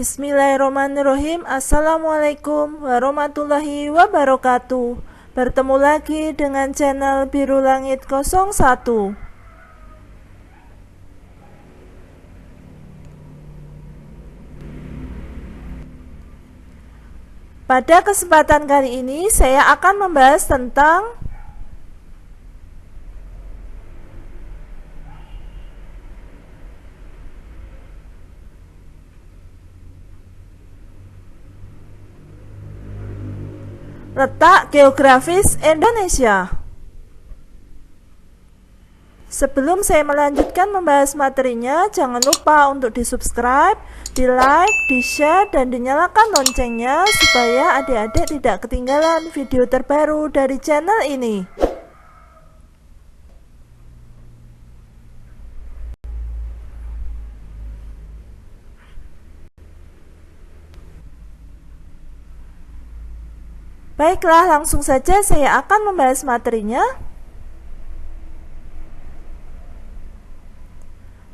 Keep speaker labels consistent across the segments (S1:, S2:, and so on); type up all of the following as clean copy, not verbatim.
S1: Bismillahirrahmanirrahim. Assalamualaikum warahmatullahi wabarakatuh. Bertemu lagi dengan channel Biru Langit 01. Pada kesempatan kali ini saya akan membahas tentang letak geografis Indonesia. Sebelum saya melanjutkan membahas materinya, jangan lupa untuk di-subscribe, di-like, di-share, dan dinyalakan loncengnya supaya adik-adik tidak ketinggalan video terbaru dari channel ini. Baiklah, langsung saja saya akan membahas materinya.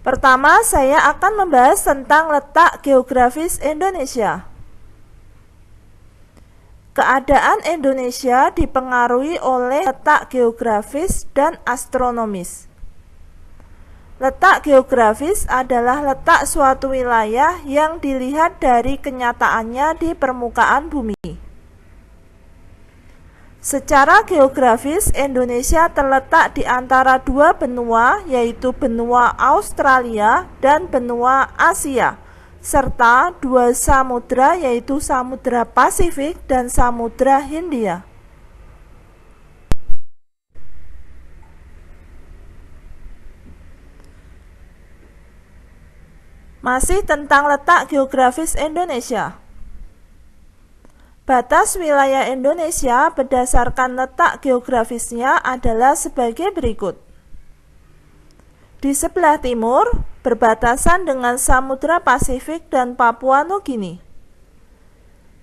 S1: Pertama, saya akan membahas tentang letak geografis Indonesia. Keadaan Indonesia dipengaruhi oleh letak geografis dan astronomis. Letak geografis adalah letak suatu wilayah yang dilihat dari kenyataannya di permukaan bumi. Secara geografis, Indonesia terletak di antara dua benua, yaitu benua Australia dan benua Asia, serta dua samudra, yaitu Samudra Pasifik dan Samudra Hindia. Masih tentang letak geografis Indonesia. Batas wilayah Indonesia berdasarkan letak geografisnya adalah sebagai berikut. Di sebelah timur, berbatasan dengan Samudra Pasifik dan Papua Nugini.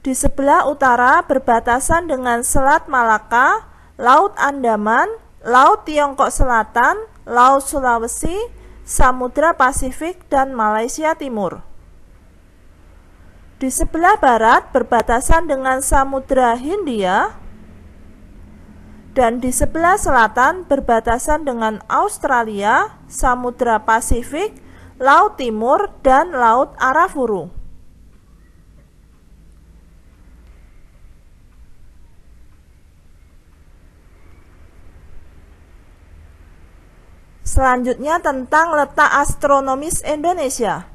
S1: Di sebelah utara, berbatasan dengan Selat Malaka, Laut Andaman, Laut Tiongkok Selatan, Laut Sulawesi, Samudra Pasifik, dan Malaysia Timur. Di sebelah barat berbatasan dengan Samudra Hindia, dan di sebelah selatan berbatasan dengan Australia, Samudra Pasifik, Laut Timur, dan Laut Arafuru. Selanjutnya tentang letak astronomis Indonesia.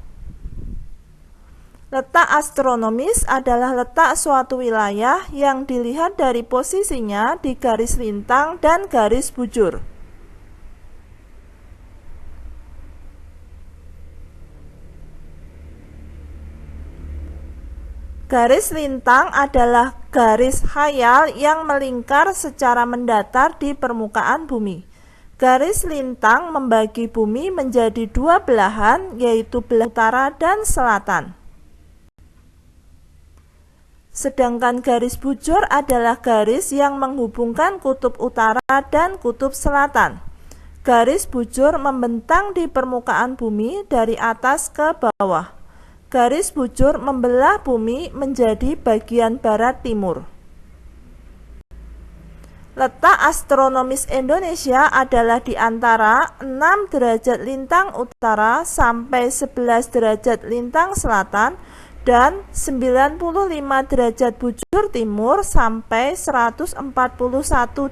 S1: Letak astronomis adalah letak suatu wilayah yang dilihat dari posisinya di garis lintang dan garis bujur. Garis lintang adalah garis khayal yang melingkar secara mendatar di permukaan bumi. Garis lintang membagi bumi menjadi dua belahan, yaitu belah utara dan selatan. Sedangkan garis bujur adalah garis yang menghubungkan kutub utara dan kutub selatan. Garis bujur membentang di permukaan bumi dari atas ke bawah. Garis bujur membelah bumi menjadi bagian barat timur. Letak astronomis Indonesia adalah di antara 6 derajat lintang utara sampai 11 derajat lintang selatan dan 95 derajat bujur timur sampai 141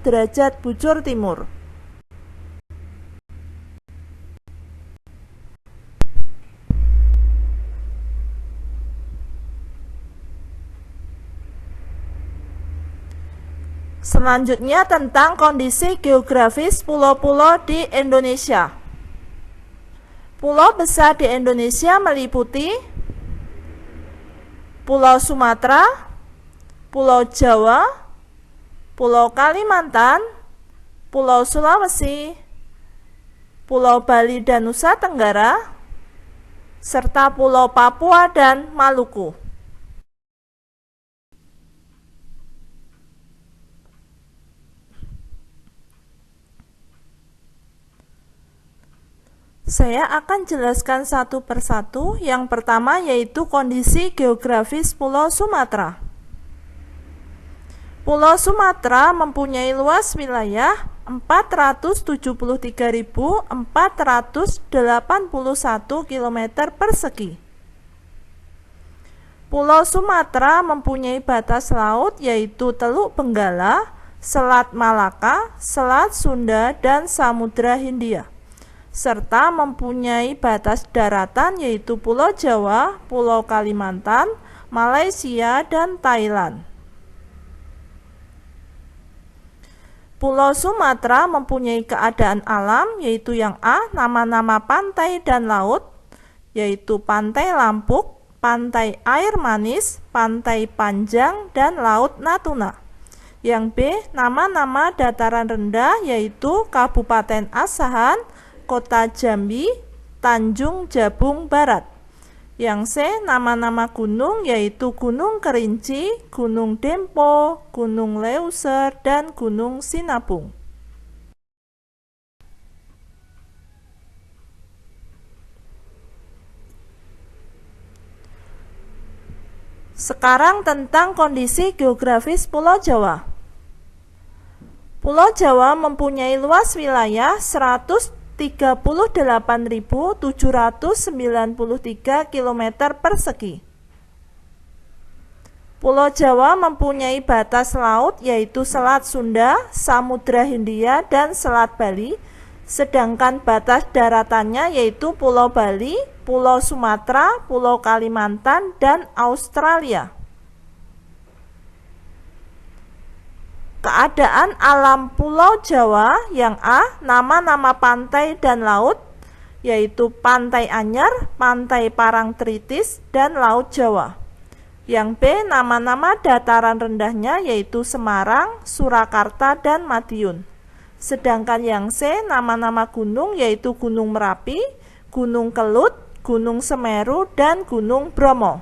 S1: derajat bujur timur. Selanjutnya tentang kondisi geografis pulau-pulau di Indonesia. Pulau besar di Indonesia meliputi Pulau Sumatera, Pulau Jawa, Pulau Kalimantan, Pulau Sulawesi, Pulau Bali dan Nusa Tenggara, serta Pulau Papua dan Maluku. Saya akan jelaskan satu persatu. Yang pertama yaitu kondisi geografis Pulau Sumatera. Pulau Sumatera mempunyai luas wilayah 473.481 km persegi. Pulau Sumatera mempunyai batas laut yaitu Teluk Benggala, Selat Malaka, Selat Sunda, dan Samudra Hindia, serta mempunyai batas daratan yaitu Pulau Jawa, Pulau Kalimantan, Malaysia, dan Thailand. Pulau Sumatera mempunyai keadaan alam yaitu yang A, nama-nama pantai dan laut, yaitu Pantai Lampuk, Pantai Air Manis, Pantai Panjang, dan Laut Natuna. Yang B, nama-nama dataran rendah yaitu Kabupaten Asahan, Kota Jambi, Tanjung Jabung Barat. Yang C, nama-nama gunung yaitu Gunung Kerinci, Gunung Dempo, Gunung Leuser, dan Gunung Sinabung. Sekarang tentang kondisi geografis Pulau Jawa. Pulau Jawa mempunyai luas wilayah 138.793 km persegi. Pulau Jawa mempunyai batas laut yaitu Selat Sunda, Samudra Hindia, dan Selat Bali, sedangkan batas daratannya yaitu Pulau Bali, Pulau Sumatera, Pulau Kalimantan, dan Australia. Keadaan alam Pulau Jawa yang A, nama-nama pantai dan laut, yaitu Pantai Anyar, Pantai Parangtritis, dan Laut Jawa. Yang B, nama-nama dataran rendahnya yaitu Semarang, Surakarta, dan Madiun. Sedangkan yang C, nama-nama gunung yaitu Gunung Merapi, Gunung Kelut, Gunung Semeru, dan Gunung Bromo.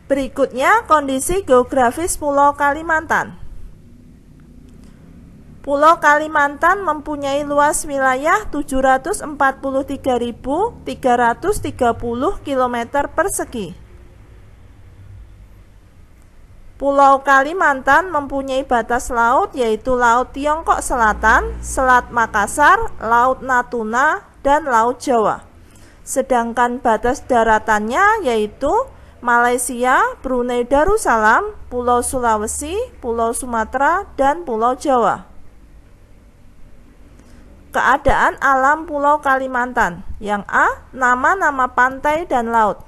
S1: Berikutnya kondisi geografis Pulau Kalimantan. Pulau Kalimantan mempunyai luas wilayah 743.330 km persegi. Pulau Kalimantan mempunyai batas laut yaitu Laut Tiongkok Selatan, Selat Makassar, Laut Natuna, dan Laut Jawa. Sedangkan batas daratannya yaitu Malaysia, Brunei Darussalam, Pulau Sulawesi, Pulau Sumatera, dan Pulau Jawa. Keadaan alam Pulau Kalimantan. Yang A, nama-nama pantai dan laut.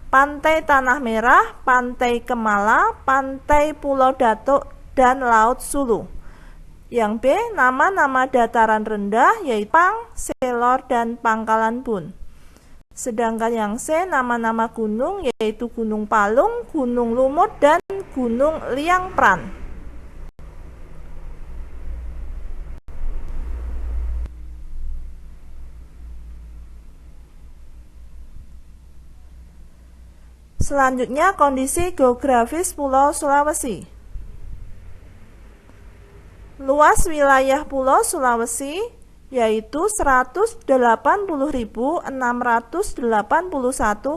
S1: Pantai Tanah Merah, Pantai Kemala, Pantai Pulau Datuk, dan Laut Sulu. Yang B, nama-nama dataran rendah yaitu Pang, Selor, dan Pangkalan Bun. Sedangkan yang C, nama-nama gunung yaitu Gunung Palung, Gunung Lumut, dan Gunung Liang Pran. Selanjutnya kondisi geografis Pulau Sulawesi. Luas wilayah Pulau Sulawesi yaitu 180.681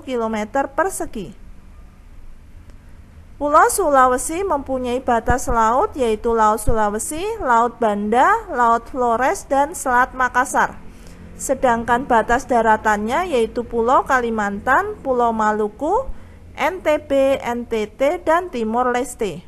S1: km persegi. Pulau Sulawesi mempunyai batas laut yaitu Laut Sulawesi, Laut Banda, Laut Flores, dan Selat Makassar. Sedangkan batas daratannya yaitu Pulau Kalimantan, Pulau Maluku, NTB, NTT, dan Timor Leste.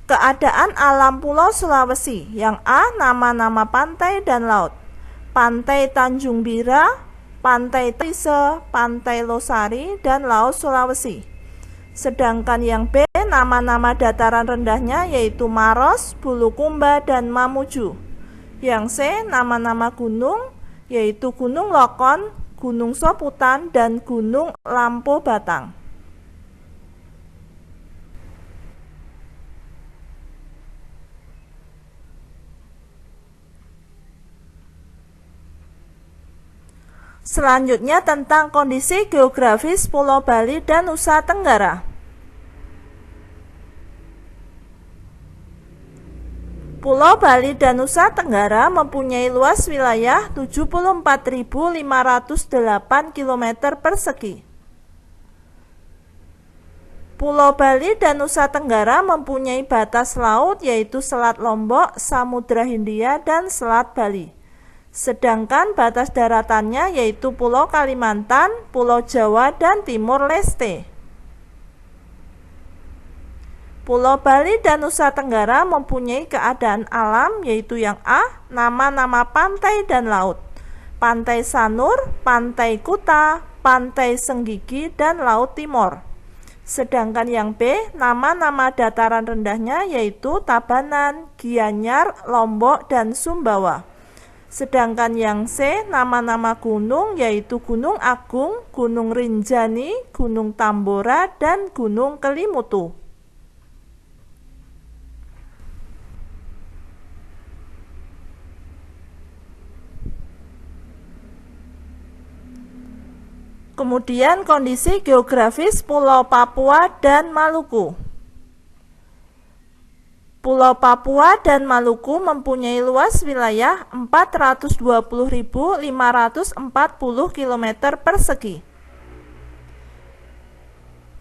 S1: Keadaan alam Pulau Sulawesi. Yang A, nama-nama pantai dan laut. Pantai Tanjung Bira, Pantai Trise, Pantai Losari, dan Laut Sulawesi. Sedangkan yang B, nama-nama dataran rendahnya yaitu Maros, Bulukumba, dan Mamuju. Yang C, nama-nama gunung yaitu Gunung Lokon, Gunung Soputan, dan Gunung Lampo Batang. Selanjutnya tentang kondisi geografis Pulau Bali dan Nusa Tenggara. Pulau Bali dan Nusa Tenggara mempunyai luas wilayah 74.508 km persegi. Pulau Bali dan Nusa Tenggara mempunyai batas laut yaitu Selat Lombok, Samudra Hindia, dan Selat Bali. Sedangkan batas daratannya yaitu Pulau Kalimantan, Pulau Jawa, dan Timor Leste. Pulau Bali dan Nusa Tenggara mempunyai keadaan alam yaitu yang A, nama-nama pantai dan laut. Pantai Sanur, Pantai Kuta, Pantai Senggigi, dan Laut Timor. Sedangkan yang B, nama-nama dataran rendahnya yaitu Tabanan, Gianyar, Lombok, dan Sumbawa. Sedangkan yang C, nama-nama gunung yaitu Gunung Agung, Gunung Rinjani, Gunung Tambora, dan Gunung Kelimutu. Kemudian kondisi geografis Pulau Papua dan Maluku. Pulau Papua dan Maluku mempunyai luas wilayah 420.540 km persegi.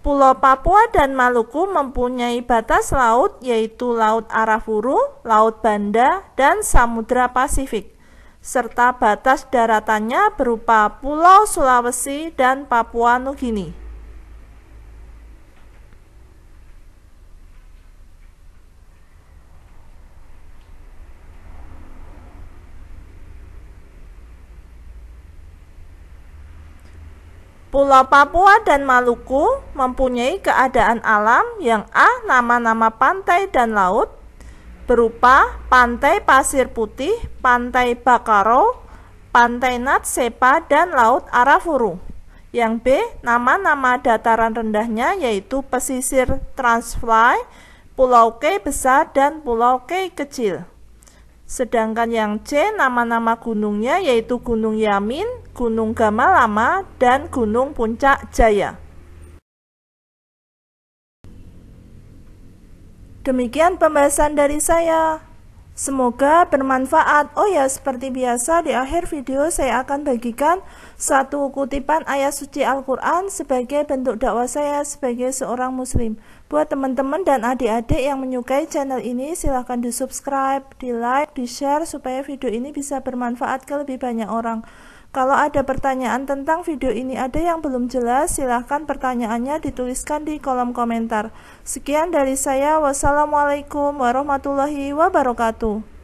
S1: Pulau Papua dan Maluku mempunyai batas laut yaitu Laut Arafuru, Laut Banda, dan Samudra Pasifik, serta batas daratannya berupa Pulau Sulawesi dan Papua Nugini. Pulau Papua dan Maluku mempunyai keadaan alam yang A, nama-nama pantai dan laut berupa Pantai Pasir Putih, Pantai Bakaro, Pantai Natsepa, dan Laut Arafuru. Yang B, nama-nama dataran rendahnya yaitu pesisir Transvaal, Pulau K besar, dan Pulau K kecil. Sedangkan yang C, nama-nama gunungnya yaitu Gunung Yamin, Gunung Gamalama, dan Gunung Puncak Jaya. Demikian pembahasan dari saya. Semoga bermanfaat. Oh ya, seperti biasa di akhir video saya akan bagikan satu kutipan ayat suci Al-Quran sebagai bentuk dakwah saya sebagai seorang muslim. Buat teman-teman dan adik-adik yang menyukai channel ini, silahkan di subscribe, di like, di share supaya video ini bisa bermanfaat ke lebih banyak orang. Kalau ada pertanyaan tentang video ini ada yang belum jelas, silahkan pertanyaannya dituliskan di kolom komentar. Sekian dari saya. Wassalamualaikum warahmatullahi wabarakatuh.